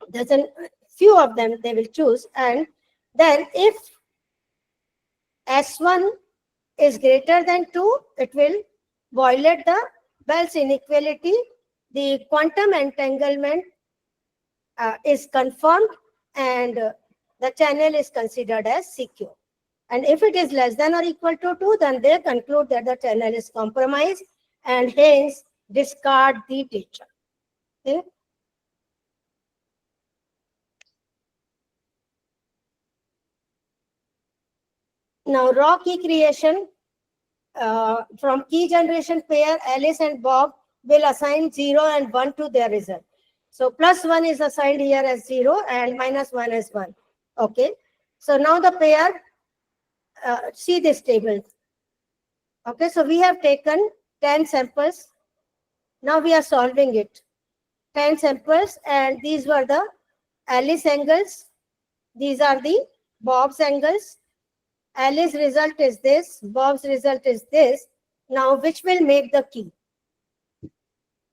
S1: There's a few of them they will choose. And then if S1 is greater than 2, it will violate the Bell's inequality. The quantum entanglement is confirmed, and the channel is considered as secure. And if it is less than or equal to 2, then they conclude that the channel is compromised and hence discard the data. Okay? Now, raw key creation from key generation pair, Alice and Bob will assign 0 and 1 to their result. So plus 1 is assigned here as 0 and minus 1 as 1. Okay. So now the pair, see this table. Okay. So we have taken 10 samples. Now we are solving it. 10 samples, and these were the Alice angles. These are the Bob's angles. Alice's result is this, Bob's result is this. Now, which will make the key?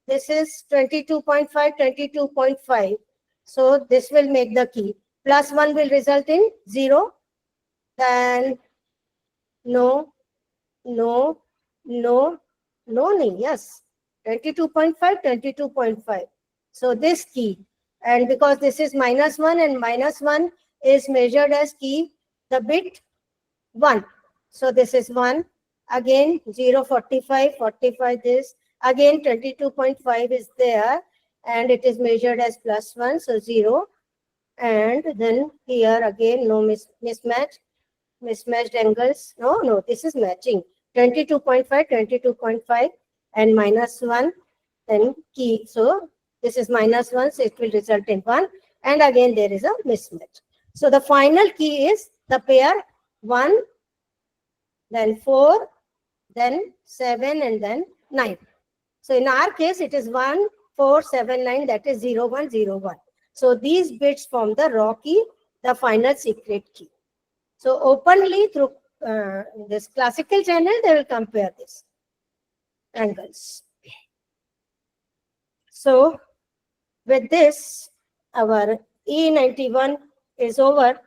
S1: This is 22.5, 22.5. So this will make the key. Plus 1 will result in 0. Then no, yes. 22.5, 22.5. So this key. And because this is minus 1 and minus 1 is measured as key, the bit 1. So this is 1. Again 0, 45, 45 this. Again 22.5 is there and it is measured as plus 1. So 0. And then here again no mismatch. Mismatched angles. No, this is matching. 22.5, 22.5 and minus 1. Then key. So this is minus 1. So it will result in 1. And again there is a mismatch. So the final key is the pair 1, then 4, then 7, and then 9. So in our case, it is 1, 4, 7, 9, that is 0, 1, 0, 1. So these bits form the raw key, the final secret key. So openly through this classical channel, they will compare this angles. So with this, our E91 is over.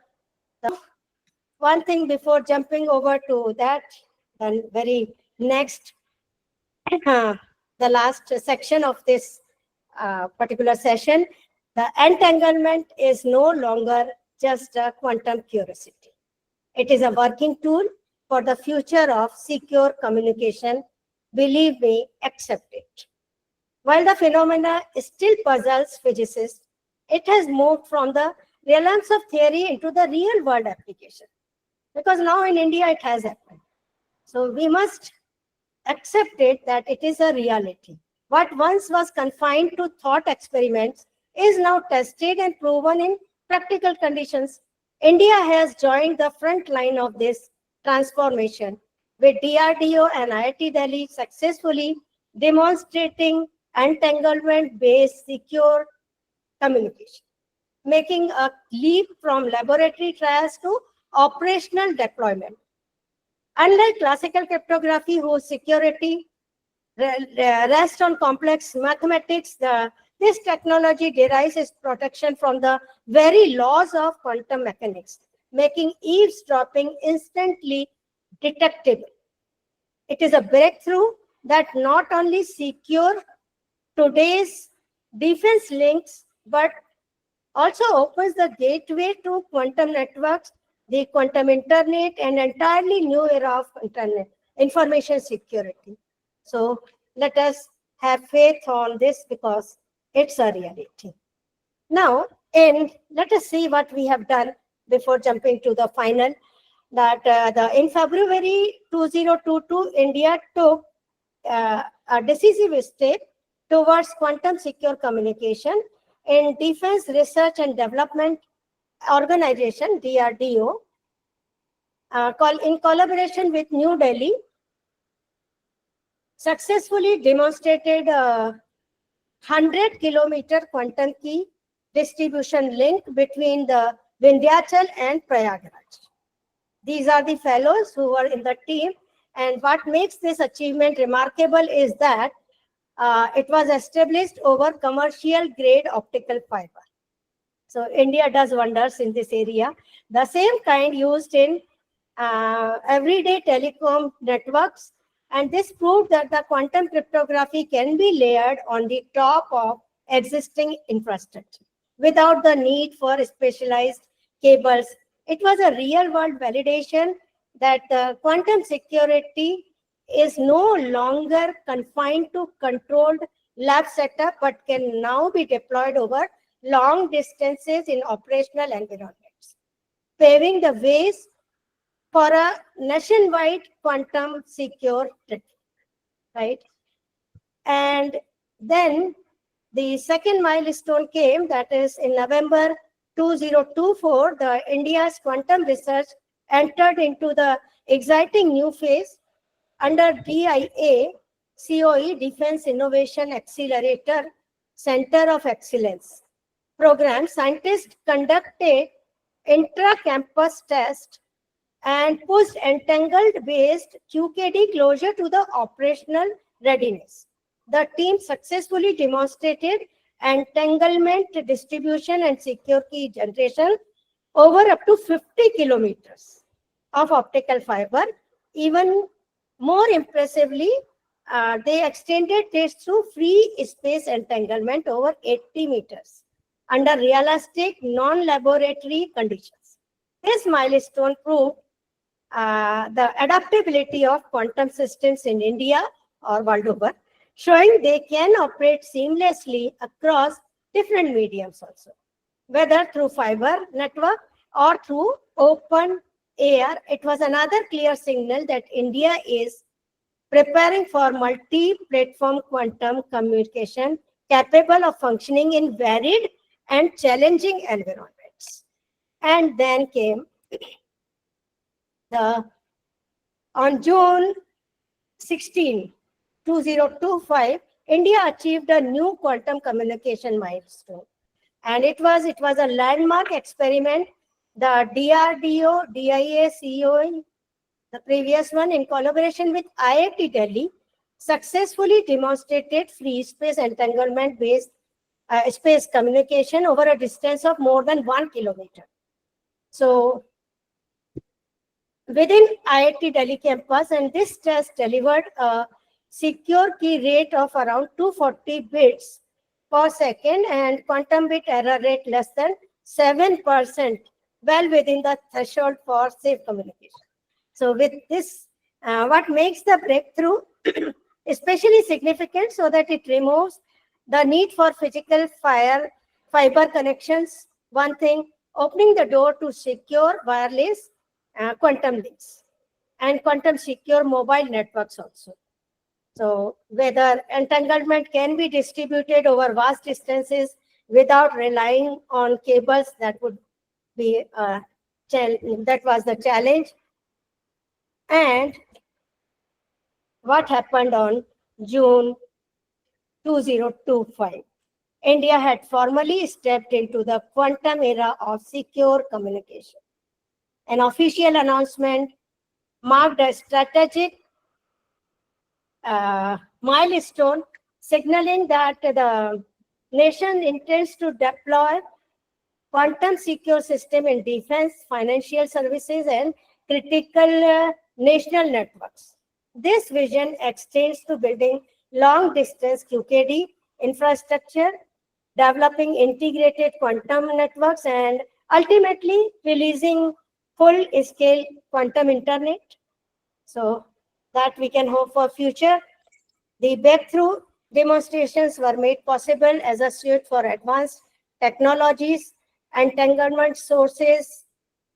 S1: One thing before jumping over to that, then very next, the last section of this particular session, the entanglement is no longer just a quantum curiosity. It is a working tool for the future of secure communication. Believe me, accept it. While the phenomena still puzzles physicists, it has moved from the realms of theory into the real world application. Because now in India it has happened. So we must accept it that it is a reality. What once was confined to thought experiments is now tested and proven in practical conditions. India has joined the front line of this transformation, with DRDO and IIT Delhi successfully demonstrating entanglement-based secure communication, making a leap from laboratory trials to operational deployment. Unlike classical cryptography, whose security rests on complex mathematics, this technology derives its protection from the very laws of quantum mechanics, making eavesdropping instantly detectable. It is a breakthrough that not only secures today's defense links, but also opens the gateway to quantum networks, the quantum internet, and entirely new era of internet information security. So let us have faith on this because it's a reality. Now, and let us see what we have done before jumping to the final. That in February 2022, India took a decisive step towards quantum secure communication in Defense Research and Development Organization, DRDO, in collaboration with New Delhi, successfully demonstrated a 100-kilometer quantum key distribution link between the Vindhyachal and Prayagraj. These are the fellows who were in the team. And what makes this achievement remarkable is that it was established over commercial grade optical fiber. So India does wonders in this area. The same kind used in everyday telecom networks. And this proved that the quantum cryptography can be layered on the top of existing infrastructure without the need for specialized cables. It was a real world validation that quantum security is no longer confined to controlled lab setup, but can now be deployed over long distances in operational environments, paving the ways for a nationwide quantum secure network, right? And then the second milestone came, that is in November 2024, the India's quantum research entered into the exciting new phase under DIA COE, Defense Innovation Accelerator Center of Excellence program. Scientists conducted intra-campus tests and pushed entangled-based QKD closer to the operational readiness. The team successfully demonstrated entanglement distribution and secure key generation over up to 50 kilometers of optical fiber. Even more impressively, they extended this through free space entanglement over 80 meters under realistic non-laboratory conditions. This milestone proved the adaptability of quantum systems in India or world over, showing they can operate seamlessly across different mediums also, whether through fiber network or through open air. It was another clear signal that India is preparing for multi-platform quantum communication capable of functioning in varied and challenging environments. And then came on June 16, 2025, India achieved a new quantum communication milestone. And it was a landmark experiment. The DRDO, DIA, COE, the previous one, in collaboration with IIT Delhi, successfully demonstrated free space entanglement-based space communication over a distance of more than 1 kilometer. So within IIT Delhi campus, and this test delivered a secure key rate of around 240 bits per second and quantum bit error rate less than 7%, well within the threshold for safe communication. So with this, what makes the breakthrough especially significant, so that it removes the need for physical fiber connections, one thing, opening the door to secure wireless quantum links and quantum secure mobile networks also. So whether entanglement can be distributed over vast distances without relying on cables, that would be that was the challenge. And what happened on June 2025? India had formally stepped into the quantum era of secure communication. An official announcement marked a strategic milestone, signaling that the nation intends to deploy quantum secure system in defense, financial services, and critical national networks. This vision extends to building long-distance QKD infrastructure, developing integrated quantum networks, and ultimately releasing full-scale quantum internet. So that we can hope for future. The breakthrough demonstrations were made possible as a suite for advanced technologies, entanglement sources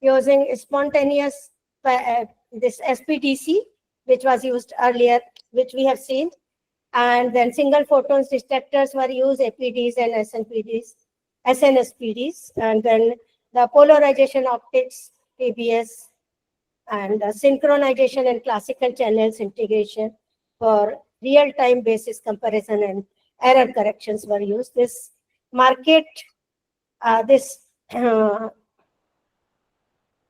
S1: using spontaneous this SPDC, which was used earlier, which we have seen, and then single photons detectors were used, APDs and SNSPDs, and then the polarization optics, PBS, and synchronization and classical channels integration for real-time basis comparison and error corrections were used. This market,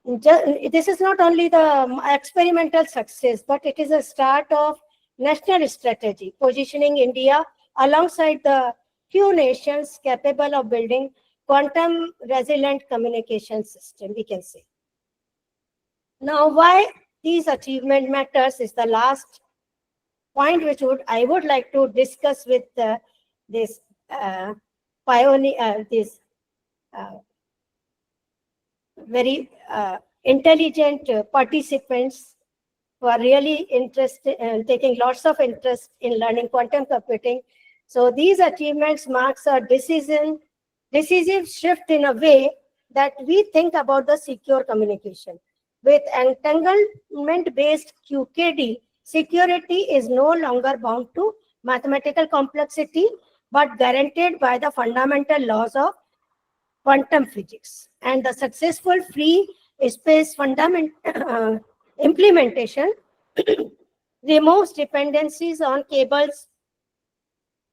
S1: This is not only the experimental success, but it is a start of national strategy, positioning India alongside the few nations capable of building quantum resilient communication system, we can say. Now, why these achievement matters is the last point which I would like to discuss with this pioneer, this very intelligent participants who are really interested and taking lots of interest in learning quantum computing. So these achievements marks a decisive shift in a way that we think about the secure communication. With entanglement-based QKD, security is no longer bound to mathematical complexity, but guaranteed by the fundamental laws of quantum physics. And the successful free space implementation removes dependencies on cables,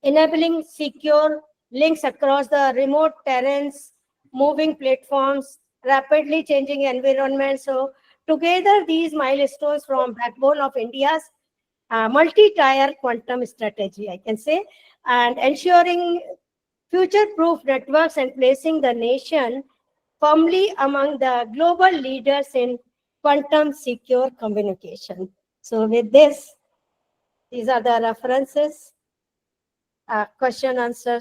S1: enabling secure links across the remote terrains, moving platforms, rapidly changing environments. So together, these milestones form backbone of India's multi-tier quantum strategy, I can say, and ensuring future-proof networks and placing the nation firmly among the global leaders in quantum secure communication. So with this, these are the references, question answer